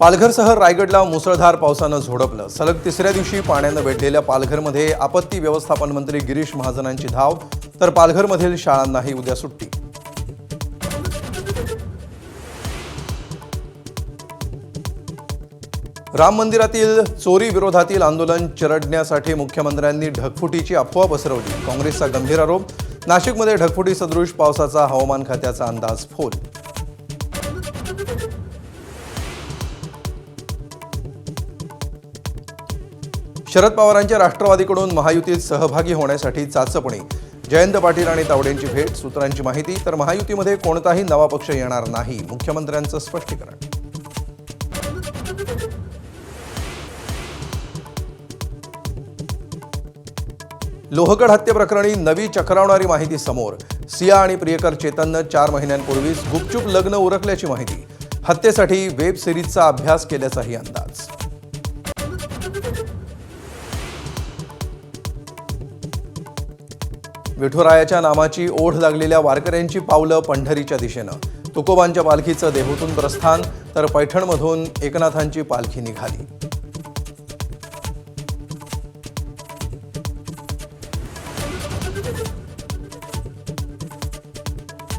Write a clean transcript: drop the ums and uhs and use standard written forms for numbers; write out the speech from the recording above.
पालघरसह रायगडला मुसळधार पावसानं झोडपलं। सलग तिसऱ्या दिवशी पाण्यानं वेढलेल्या पालघरमध्ये आपत्ती व्यवस्थापन मंत्री गिरीश महाजनांची धाव, तर पालघरमधील शाळांनाही उद्या सुट्टी। राम मंदिरातील चोरी विरोधातील आंदोलन चिरडण्यासाठी मुख्यमंत्र्यांनी ढगफुटीची अफवा पसरवली। काँग्रेसचा गंभीर आरोप। नाशिकमध्ये ढगफुटी सदृश पावसाचा हवामान खात्याचा अंदाज फोल। शरद पवारांच्या राष्ट्रवादीकडून महायुतीत सहभागी होण्यासाठी चाचपणी। जयंत पाटील आणि तावडेंची भेट, सूत्रांची माहिती। तर महायुतीमध्ये कोणताही नवा पक्ष येणार नाही, मुख्यमंत्र्यांचं स्पष्टीकरण। लोहगड हत्येप्रकरणी नवी चक्रावणारी माहिती समोर। सिया आणि प्रियकर चेतननं 4 महिन्यांपूर्वीच गुपचूप लग्न उरकल्याची माहिती। हत्येसाठी वेब सिरीजचा अभ्यास केल्याचाही अंदाज। विठुरायाच्या नामाची ओढ लागलेल्या वारकऱ्यांची पावलं पंढरीच्या दिशेनं। तुकोबांच्या पालखीचं देहूतून प्रस्थान, तर पैठणमधून एकनाथांची पालखी निघाली।